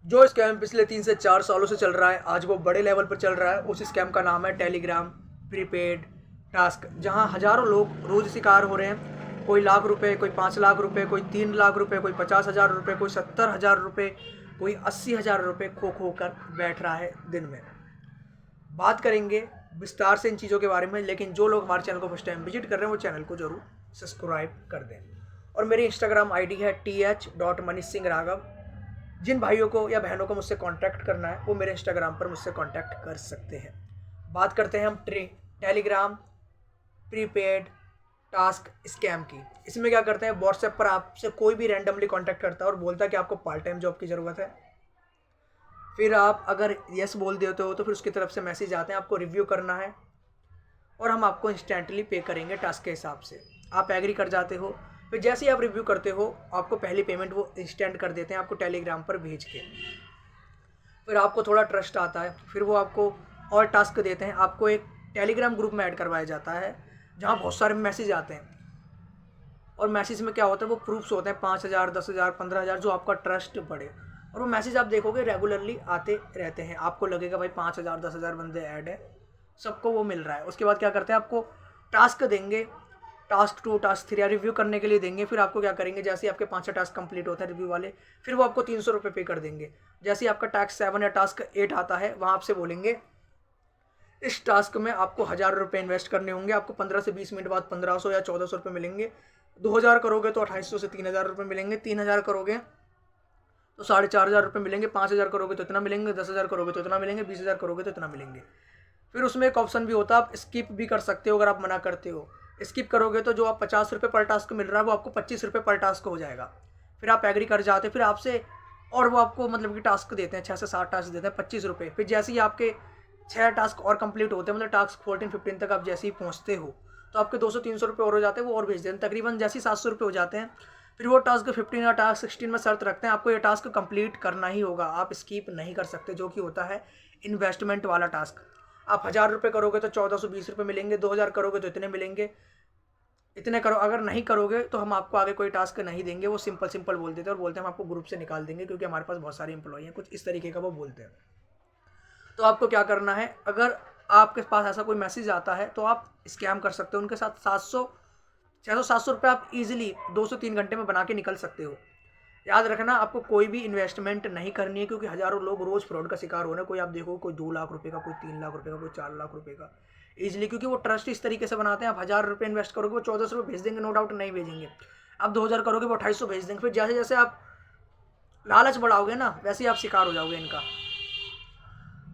जो स्कैम पिछले 3 से 4 सालों से चल रहा है, आज वो बड़े लेवल पर चल रहा है। उस स्कैम का नाम है टेलीग्राम प्रीपेड टास्क, जहां हज़ारों लोग रोज़ शिकार हो रहे हैं। कोई लाख रुपए, कोई 5 लाख रुपए, कोई 3 लाख रुपए, कोई 50,000 रुपए, कोई 70,000 रुपए, कोई 80,000 रुपए खो कर बैठ रहा है दिन में। बात करेंगे विस्तार से इन चीज़ों के बारे में, लेकिन जो लोग हमारे चैनल को फर्स्ट टाइम विजिट कर रहे हैं वो चैनल को ज़रूर सब्सक्राइब कर दें। और मेरी इंस्टाग्राम आईडी है th.manish-singh-raghav। जिन भाइयों को या बहनों को मुझसे कांटेक्ट करना है वो मेरे इंस्टाग्राम पर मुझसे कांटेक्ट कर सकते हैं। बात करते हैं हम टेलीग्राम प्रीपेड टास्क स्कैम की। इसमें क्या करते हैं, व्हाट्सएप पर आपसे कोई भी रैंडमली कांटेक्ट करता है और बोलता है कि आपको पार्ट टाइम जॉब की ज़रूरत है। फिर आप अगर यस बोल देते हो तो फिर उसकी तरफ से मैसेज आते हैं, आपको रिव्यू करना है और हम आपको इंस्टेंटली पे करेंगे टास्क के हिसाब से। आप एग्री कर जाते हो, फिर जैसे ही आप रिव्यू करते हो आपको पहली पेमेंट वो इंस्टेंट कर देते हैं आपको टेलीग्राम पर भेज के। फिर आपको थोड़ा ट्रस्ट आता है, फिर वो आपको और टास्क देते हैं। आपको एक टेलीग्राम ग्रुप में ऐड करवाया जाता है जहाँ बहुत सारे मैसेज आते हैं, और मैसेज में क्या होता है वो प्रूफ्स होते हैं 5,000, 10,000, 15,000, जो आपका ट्रस्ट बढ़े। और वो मैसेज आप देखोगे रेगुलरली आते रहते हैं। आपको लगेगा भाई 5,000, 10,000 बंदे ऐड है, सबको वो मिल रहा है। उसके बाद क्या करते हैं, आपको टास्क देंगे, टास्क 2, टास्क 3 या रिव्यू करने के लिए देंगे। फिर आपको क्या करेंगे, जैसे ही आपके 5 टास्क कंप्लीट होते हैं रिव्यू वाले, फिर वो आपको 300 रुपये पे कर देंगे। जैसे ही आपका टास्क 7 या टास्क 8 आता है, वहाँ आपसे बोलेंगे इस टास्क में आपको 1,000 रुपये इन्वेस्ट करने होंगे। आपको 15 से 20 मिनट बाद 1,500 या 1,400 रुपये मिलेंगे। 2,000 करोगे तो 2,800 से 3,000 रुपये मिलेंगे। 3,000 करोगे तो 4,500 रुपये मिलेंगे। 5,000 करोगे तो इतना मिलेंगे। 10,000 करोगे तो इतना मिलेंगे। 20,000 करोगे तो इतना मिलेंगे। फिर उसमें एक ऑप्शन भी होता है, आप स्किप भी कर सकते हो अगर आप मना करते हो। स्किप करोगे तो जो आप 50 रुपये पर टास्क मिल रहा है वो आपको 25 रुपये पर टास्क हो जाएगा। फिर आप एग्री कर जाते, फिर आपसे और वो आपको मतलब कि टास्क देते हैं, 6 से 7 टास्क देते हैं 25 रुपये। फिर जैसे ही आपके 6 टास्क और कंप्लीट होते हैं, मतलब टास्क 14-15 तक आप जैसे ही पहुँचते हो तो आपके 200-300 रुपये और हो जाते हैं, वो और भेज देते हैं। तकरीबन जैसे ही 700 रुपये हो जाते हैं, फिर वो टास्क 15 या टास्क 16 में शर्त रखते हैं आपको ये टास्क कंप्लीट करना ही होगा, आप स्किप नहीं कर सकते, जो कि होता है इन्वेस्टमेंट वाला टास्क। आप 1,000 रुपये करोगे तो 1,420 रुपये मिलेंगे। 2,000 करोगे तो इतने मिलेंगे। इतने करो, अगर नहीं करोगे तो हम आपको आगे कोई टास्क नहीं देंगे। वो सिंपल बोल देते हैं और बोलते हैं हम आपको ग्रुप से निकाल देंगे क्योंकि हमारे पास बहुत सारे एम्प्लॉई हैं, कुछ इस तरीके का वो बोलते हैं। तो आपको क्या करना है, अगर आपके पास ऐसा कोई मैसेज आता है तो आप स्कैम कर सकते हो उनके साथ। 600-700 रुपये आप इजीली 2 से 3 घंटे में बना के निकल सकते हो। याद रखना, आपको कोई भी इन्वेस्टमेंट नहीं करनी है क्योंकि हज़ारों लोग रोज़ फ्रॉड का शिकार हो रहे हैं। कोई आप देखो, कोई 2 लाख रुपए का, कोई 3 लाख रुपए का, कोई 4 लाख रुपए का, ईजिली, क्योंकि वो ट्रस्ट इस तरीके से बनाते हैं। आप 1,000 रुपये इन्वेस्ट करोगे वो 1,400 रुपये भेज देंगे, नो डाउट नहीं भेजेंगे। आप 2,000 करोगे वो 2,800 भेज देंगे। फिर जैसे जैसे आप लालच बढ़ाओगे ना, वैसे ही आप शिकार हो जाओगे इनका।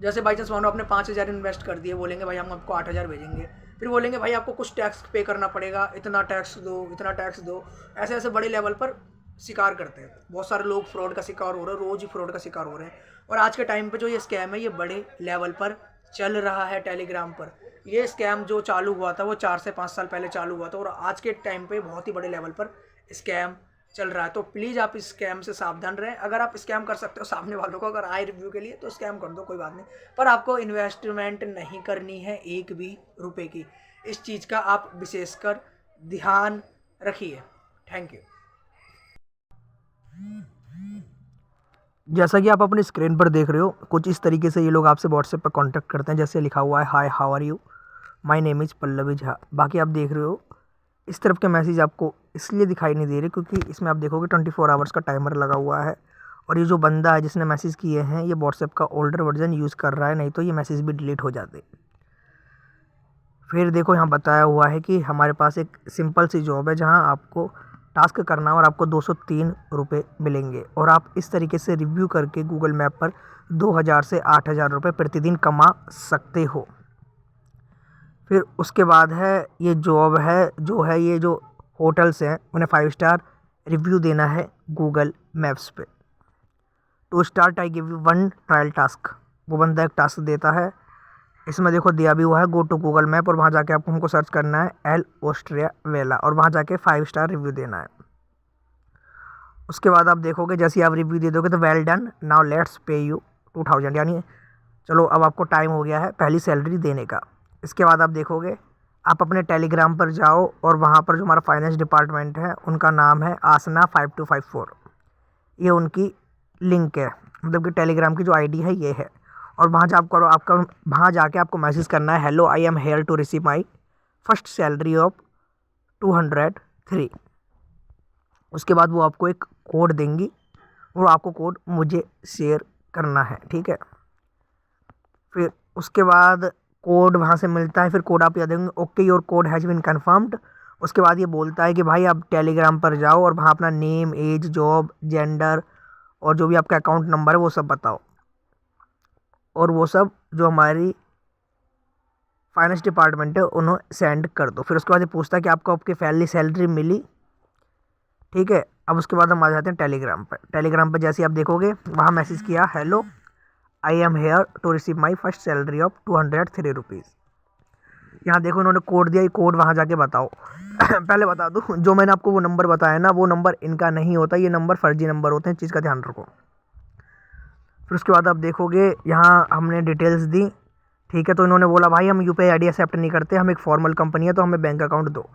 जैसे बाई चांस मानो आपने 5,000 इन्वेस्ट कर दिए, बोलेंगे भाई हम आपको 8,000 भेजेंगे। फिर बोलेंगे भाई आपको कुछ टैक्स पे करना पड़ेगा, इतना टैक्स दो, इतना टैक्स दो। ऐसे ऐसे बड़े लेवल पर शिकार करते हैं। बहुत सारे लोग फ्रॉड का शिकार हो रहे हैं, रोज़ ही फ्रॉड का शिकार हो रहे हैं। और आज के टाइम पे जो ये स्कैम है ये बड़े लेवल पर चल रहा है टेलीग्राम पर। ये स्कैम जो चालू हुआ था वो 4 से 5 साल पहले चालू हुआ था, और आज के टाइम पे बहुत ही बड़े लेवल पर स्कैम चल रहा है। तो प्लीज़ आप इस स्कैम से सावधान रहें। अगर आप स्कैम कर सकते हो सामने वालों को, अगर आए रिव्यू के लिए तो स्कैम कर दो, कोई बात नहीं, पर आपको इन्वेस्टमेंट नहीं करनी है एक भी रुपए की। इस चीज़ का आप विशेषकर ध्यान रखिए। Thank you. जैसा कि आप अपनी स्क्रीन पर देख रहे हो, कुछ इस तरीके से ये लोग आपसे व्हाट्सएप पर कांटेक्ट करते हैं। जैसे लिखा हुआ है, hi how are you, my name is Pallavi Jha. बाकी आप देख रहे हो इस तरफ के मैसेज आपको इसलिए दिखाई नहीं दे रहे क्योंकि इसमें आप देखोगे 24 आवर्स का टाइमर लगा हुआ है। और ये जो बंदा है जिसने मैसेज किए हैं ये व्हाट्सएप का ओल्डर वर्जन यूज़ कर रहा है, नहीं तो ये मैसेज भी डिलीट हो जाते। फिर देखो यहाँ बताया हुआ है कि हमारे पास एक सिंपल सी जॉब है जहाँ आपको टास्क करना और आपको 203 रुपये मिलेंगे, और आप इस तरीके से रिव्यू करके गूगल मैप पर 2,000 से 8,000 रुपये प्रतिदिन कमा सकते हो। फिर उसके बाद है ये जॉब है जो है, ये जो होटल्स हैं उन्हें 5 स्टार रिव्यू देना है गूगल मैप्स पे। To start I give you 1 trial task. वो बंदा एक टास्क देता है, इसमें देखो दिया भी हुआ है, गो टू गूगल मैप, और वहाँ जाके आपको हमको सर्च करना है एल ऑस्ट्रिया वेला, और वहाँ जाके 5 स्टार रिव्यू देना है। उसके बाद आप देखोगे जैसे ही आप रिव्यू दे दोगे तो वेल डन, नाउ लेट्स पे यू 2,000, यानी चलो अब आपको टाइम हो गया है पहली सैलरी देने का। इसके बाद आप देखोगे, आप अपने टेलीग्राम पर जाओ और वहाँ पर जो हमारा फाइनेंस डिपार्टमेंट है उनका नाम है आसना 5254, ये उनकी लिंक है। मतलब कि टेलीग्राम की जो आईडी है ये है। और वहाँ जा आपका वहाँ जाके आपको मैसेज करना है, hello I am here to receive my first salary of 203। उसके बाद वो आपको एक कोड देंगी और आपको कोड मुझे शेयर करना है, ठीक है। फिर उसके बाद कोड वहाँ से मिलता है, फिर कोड आप या देंगे okay your code has been confirmed. उसके बाद ये बोलता है कि भाई आप टेलीग्राम पर जाओ और वहाँ अपना नेम, एज, जॉब, जेंडर और जो भी आपका अकाउंट नंबर है वो सब बताओ, और वो सब जो हमारी फाइनेंस डिपार्टमेंट है उन्हें सेंड कर दो। फिर उसके बाद ये पूछता है कि आपको आपकी पहली सैलरी मिली, ठीक है। अब उसके बाद हम आ जाते हैं टेलीग्राम पर। टेलीग्राम पर जैसे आप देखोगे वहाँ मैसेज किया, hello I am here to receive my first salary of 203 rupees. यहाँ देखो उन्होंने कोड दिया, ये कोड वहाँ जाके बताओ। पहले बता दूँ, जो मैंने आपको वो नंबर बताया ना, वो नंबर इनका नहीं होता, ये नंबर फर्जी नंबर होते हैं, चीज़ का ध्यान रखो। फिर उसके बाद आप देखोगे यहाँ हमने डिटेल्स दी, ठीक है। तो इन्होंने बोला भाई हम यूपीआई आईडी एक्सेप्ट नहीं करते, हम एक फॉर्मल कंपनी है तो हमें बैंक अकाउंट दो।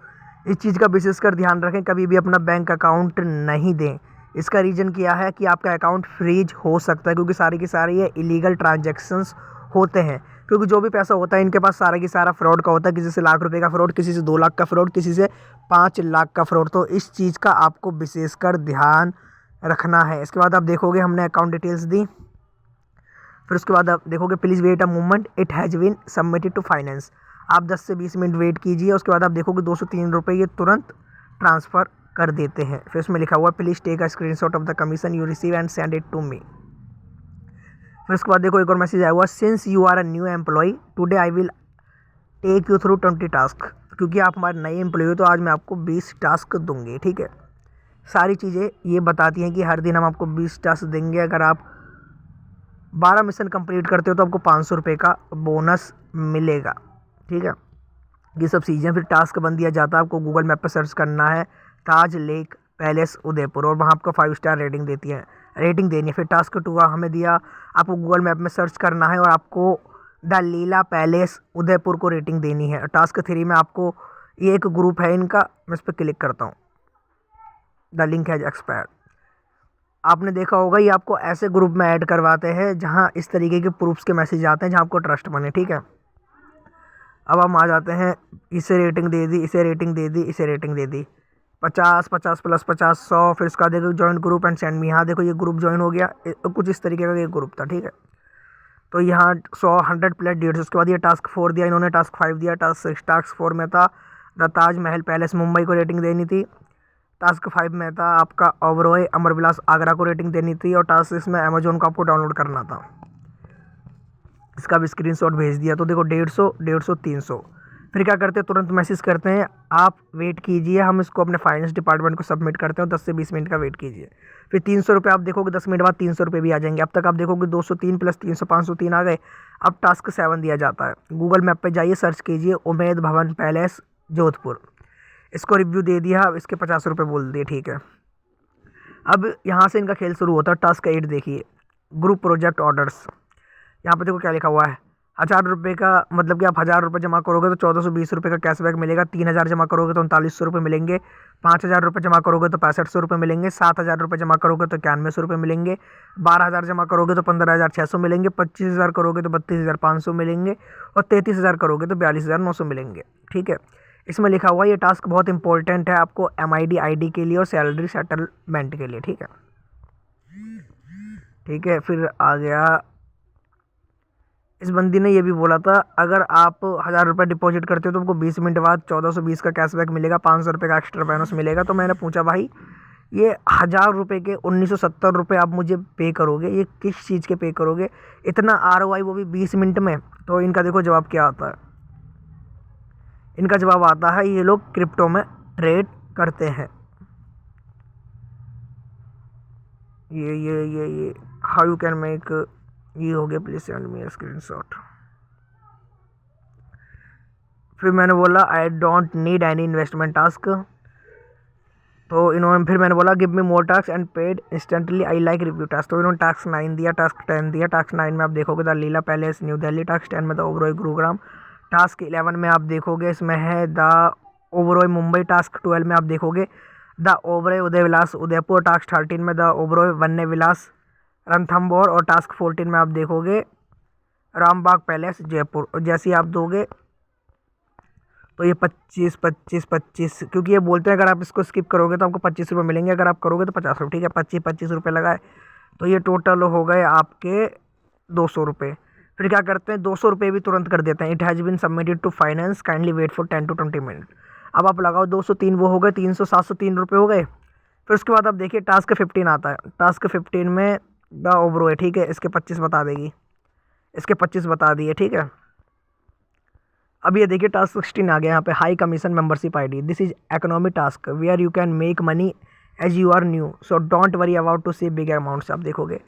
इस चीज़ का विशेषकर ध्यान रखें, कभी भी अपना बैंक अकाउंट नहीं दें। इसका रीज़न क्या है कि आपका अकाउंट फ्रीज हो सकता है, क्योंकि सारी की सारी ये इलीगल ट्रांजैक्शंस होते हैं। क्योंकि जो भी पैसा होता है इनके पास सारा की सारा फ्रॉड का होता है, किसी से लाख रुपए का फ्रॉड, किसी से 2 लाख का फ्रॉड, किसी से 5 लाख का फ्रॉड। तो इस चीज़ का आपको विशेषकर ध्यान रखना है। इसके बाद आप देखोगे हमने अकाउंट डिटेल्स दी। फिर उसके बाद आप देखोगे please wait a moment, it has been submitted to finance. आप 10 से 20 मिनट वेट कीजिए। उसके बाद आप देखोगे 203 रुपये ये तुरंत ट्रांसफ़र कर देते हैं। फिर उसमें लिखा हुआ please take a screenshot of the commission you receive and send it to me. फिर उसके बाद देखो एक और मैसेज आया हुआ, since you are a new employ today I will take you through 20 task. क्योंकि आप हमारे नए एम्प्लॉय हो तो आज मैं आपको 20 टास्क दूंगी, ठीक है। सारी चीज़ें ये बताती हैं कि हर दिन हम आपको 20 टास्क देंगे। अगर आप 12 मिशन कंप्लीट करते हो तो आपको 500 रुपये का बोनस मिलेगा, ठीक है। ये सब चीज़ें फिर टास्क बन दिया जाता है। आपको गूगल मैप पर सर्च करना है ताज लेक पैलेस उदयपुर, और वहाँ आपको 5 स्टार रेटिंग देनी है। फिर टास्क 2 हमें दिया, आपको गूगल मैप में सर्च करना है और आपको द लीला पैलेस उदयपुर को रेटिंग देनी है। टास्क 3 में आपको ये एक ग्रुप है इनका, मैं इस पर क्लिक करता हूँ, द लिंक हैज एक्सपायर्ड। आपने देखा होगा ये आपको ऐसे ग्रुप में ऐड करवाते हैं जहाँ इस तरीके के प्रूफ्स के मैसेज आते हैं जहाँ आपको ट्रस्ट बने, ठीक है। अब हम आ जाते हैं, इसे रेटिंग दे दी, इसे रेटिंग दे दी, इसे रेटिंग दे दी, 50 50 प्लस 50 100। फिर उसका देखो join group and send me. यहाँ देखो ये ग्रुप ज्वाइन हो गया, कुछ इस तरीके का ये ग्रुप था, ठीक है। तो यहाँ 100 100 प्लस 150। उसके बाद ये टास्क 4 दिया इन्होंने, टास्क 5 दिया, टास्क 4 में था द ताजमहल पैलेस मुंबई को रेटिंग देनी थी। टास्क 5 में था आपका ओबरॉय अमरविलास आगरा को रेटिंग देनी थी। और टास्क 6 में अमेजोन को आपको डाउनलोड करना था। इसका भी स्क्रीनशॉट भेज दिया। तो देखो 150 150 300। फिर क्या करते हैं, तुरंत मैसेज करते हैं आप वेट कीजिए, हम इसको अपने फाइनेंस डिपार्टमेंट को सबमिट करते हैं, 10 से 20 मिनट का वेट कीजिए। फिर 300 रुपये आप देखोगे 10 मिनट बाद 300 रुपये भी आ जाएंगे। अब तक आप देखोगे 203 प्लस 300 503 आ गए। अब टास्क 7 दिया जाता है, गूगल मैप पर जाइए, सर्च कीजिए उमेद भवन पैलेस जोधपुर। इसको रिव्यू दे दिया, अब इसके 50 रुपये बोल दिए, ठीक है। अब यहाँ से इनका खेल शुरू होता है। टास्क 8 देखिए, ग्रुप प्रोजेक्ट ऑर्डर्स। यहाँ पे देखो क्या लिखा हुआ है, 1000 रुपये का मतलब कि आप 1000 रुपये जमा करोगे तो 1420 रुपये का कैशबैक मिलेगा। 3000 जमा करोगे तो 3900 रुपये मिलेंगे। 5000 रुपये जमा करोगे तो 6500 रुपये मिलेंगे। 7000 रुपये जमा करोगे तो 9100 रुपये मिलेंगे। 12000 जमा करोगे तो 15600 मिलेंगे। 25000 करोगे तो 32500 मिलेंगे। और 33000 करोगे तो 42900 मिलेंगे, ठीक है। इसमें लिखा हुआ ये टास्क बहुत इंपॉर्टेंट है आपको MID ID के लिए और सैलरी सेटलमेंट के लिए, ठीक है। ठीक है, फिर आ गया, इस बंदी ने ये भी बोला था अगर आप 1000 रुपये डिपॉजिट करते हो तो आपको 20 मिनट बाद 1420 का कैशबैक मिलेगा, 500 रुपये का एक्स्ट्रा बोनस मिलेगा। तो मैंने पूछा भाई ये 1000 रुपये के 1970 रुपये आप मुझे पे करोगे, ये किस चीज़ के पे करोगे, इतना ROI वो भी 20 मिनट में। तो इनका देखो जवाब क्या आता है। इनका जवाब आता है ये लोग क्रिप्टो में ट्रेड करते हैं। ये हाउ यू कैन मेक, ये हो गया, प्लीज सेंड मी स्क्रीनशॉट। फिर मैंने बोला I don't need any investment task. तो इन्होंने फिर मैंने बोला give me more task and paid instantly I like review task. तो इन्होंने टास्क 9 दिया, टास्क 10 दिया। टास्क 9 में आप देखोगे the Leela palace new Delhi. Task 10 में द ओबरॉय गुरुग्राम। टास्क 11 में आप देखोगे इसमें है द ओबरॉय मुंबई। टास्क 12 में आप देखोगे the Oberoi Uday Vilas Udaipur. Task 13 में द ओबरॉय वन्य विलास रणथंबोर, और टास्क 14 में आप देखोगे रामबाग पैलेस जयपुर, और जैसे ही आप दोगे तो ये 25 25 25, क्योंकि ये बोलते हैं अगर आप इसको स्किप करोगे तो आपको 25 रुपये मिलेंगे, अगर आप करोगे तो 50 रुपये, ठीक है। 25 25 रुपये लगाए तो ये टोटल हो गए आपके 200 रुपये। फिर क्या करते हैं, 200 रुपये भी तुरंत कर देते हैं। It has been submitted to finance, kindly wait for 10 to 20 minute. अब आप लगाओ 203, वो हो गए 300, 703 रुपये हो गए। फिर उसके बाद आप देखिए टास्क 15 आता है। टास्क 15 में द ओब्रो है, ठीक है, इसके 25 बता देगी, इसके 25 बता दिए, ठीक है। अब ये देखिए टास्क 16 आ गया यहाँ पे, high commission membership ID. This is economy task where you can make money as you are new, so don't worry about to see big amounts. आप देखोगे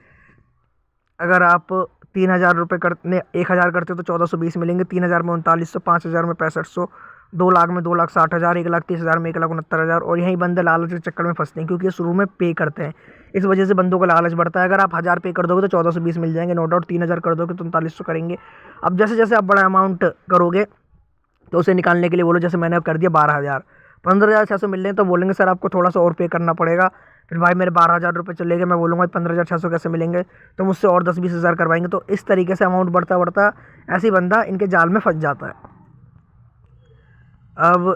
अगर आप 3000 रुपये करते 1000 करते हो तो 1420 मिलेंगे, 3000 में 3900, 5000 में 6500, 2 लाख में 2,60,000, 1,30,000 में 1,69,000। और यही बंदे लालच के चक्कर में फंसते हैं, क्योंकि ये शुरू में पे करते हैं, इस वजह से बंदों का लालच बढ़ता है। अगर आप 1000 पे कर दोगे तो 1420 मिल जाएंगे, नो डाउट। 3000 कर दोगे तो 3900 करेंगे। अब जैसे जैसे आप बड़ा अमाउंट करोगे तो उसे निकालने के लिए बोलो, जैसे मैंने अब कर दिया 12,000, 15,600 मिल रहे हैं, तो बोलेंगे सर आपको थोड़ा सा और पे करना पड़ेगा। फिर भाई मेरे 12,000 रुपये चले गए, मैं बोलूँगा 15,600 कैसे मिलेंगे, तो मुझसे और 10-20 हज़ार करवाएंगे। तो इस तरीके से अमाउंट बढ़ता बढ़ता ऐसे ही बंदा इनके जाल में फंस जाता है। अब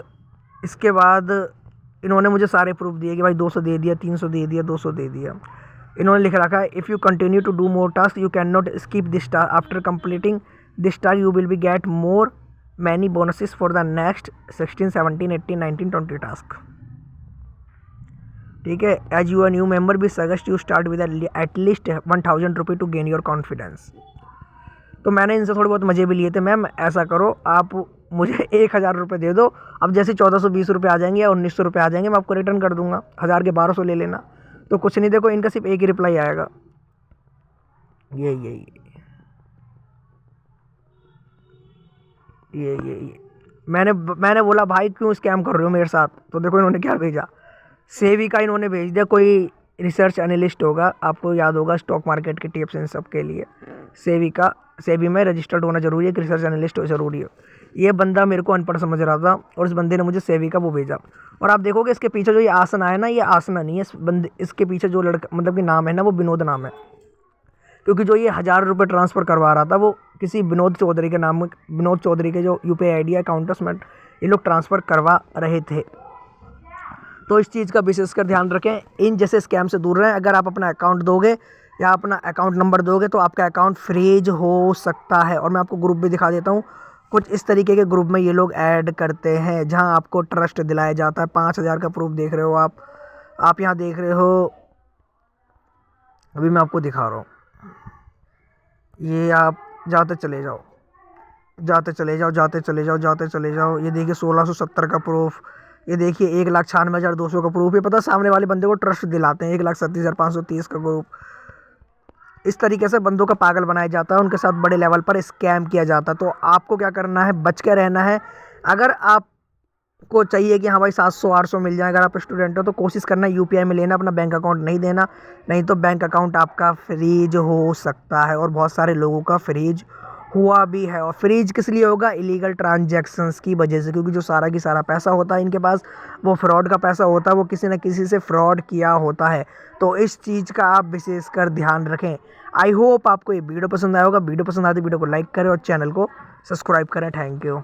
इसके बाद इन्होंने मुझे सारे प्रूफ दिए कि भाई 200 दे दिया, 300 दे दिया, 200 दे दिया। इन्होंने लिख रखा है if you continue to do more task you can not skip this task, after completing this task you will be get more many bonuses for the next 16, 17, 18, 19, 20 task, ठीक है। As you are new member भी suggest you start with at least 1000 रुपये to gain your confidence. तो मैंने इनसे थोड़े बहुत मज़े भी लिए थे। मैम ऐसा करो, आप मुझे 1000 रुपये दे दो, अब जैसे 1420 रुपये आ जाएंगे या 1900 रुपये आ जाएंगे, मैं आपको रिटर्न कर दूंगा, 1000 के 1200 ले लेना। तो कुछ नहीं, देखो इनका सिर्फ एक ही रिप्लाई आएगा, ये मैंने बोला भाई क्यों स्कैम कर रहे हो मेरे साथ, तो देखो इन्होंने क्या भेजा, सेवी का इन्होंने भेज दिया। कोई रिसर्च एनालिस्ट होगा, आपको याद होगा स्टॉक मार्केट के टिप्स इन सब के लिए सेवी में रजिस्टर्ड होना जरूरी है, कि रिसर्च एनालिस्ट जरूरी है। ये बंदा मेरे को अनपढ़ समझ रहा था और इस बंदे ने मुझे सेवी का वो भेजा। और आप देखोगे इसके पीछे जो ये आसना है ना, ये आसना नहीं है, इस बंदे इसके पीछे जो लड़का मतलब कि नाम है ना, वो विनोद नाम है, क्योंकि जो ये 1000 रुपये ट्रांसफ़र करवा रहा था वो किसी विनोद चौधरी के नाम में, विनोद चौधरी के जो UPI ID अकाउंट्स में ये लोग ट्रांसफ़र करवा रहे थे। तो इस चीज़ का विशेषकर ध्यान रखें, इन जैसे स्कैम से दूर रहें। अगर आप अपना अकाउंट दोगे या अपना अकाउंट नंबर दोगे तो आपका अकाउंट फ्रीज हो सकता है। और मैं आपको ग्रुप भी दिखा देता हूँ, कुछ इस तरीके के ग्रुप में ये लोग ऐड करते हैं, जहाँ आपको ट्रस्ट दिलाया जाता है। 5000 का प्रूफ देख रहे हो आप यहाँ देख रहे हो, अभी मैं आपको दिखा रहा हूँ, ये आप जाते चले जाओ, ये देखिए 1670 का प्रूफ, ये देखिए 1,96,200 का प्रूफ। ये पता सामने वाले बंदे को ट्रस्ट दिलाते हैं, 1,37,530 का ग्रुप। इस तरीके से बंदों का पागल बनाया जाता है, उनके साथ बड़े लेवल पर स्कैम किया जाता है। तो आपको क्या करना है, बच के रहना है। अगर आपको चाहिए कि हाँ भाई 700-800 मिल जाए, अगर आप स्टूडेंट हो तो कोशिश करना UPI में लेना, अपना बैंक अकाउंट नहीं देना, नहीं तो बैंक अकाउंट आपका फ्रीज हो सकता है। और बहुत सारे लोगों का फ्रीज हुआ भी है। और फ्रीज किस लिए होगा, इलीगल ट्रांजैक्शंस की वजह से, क्योंकि जो सारा की सारा पैसा होता है इनके पास, वो फ्रॉड का पैसा होता है, वो किसी न किसी से फ्रॉड किया होता है। तो इस चीज़ का आप विशेषकर ध्यान रखें। आई होप आपको ये वीडियो पसंद आया होगा। वीडियो पसंद आती वीडियो को लाइक करें और चैनल को सब्सक्राइब करें। Thank you.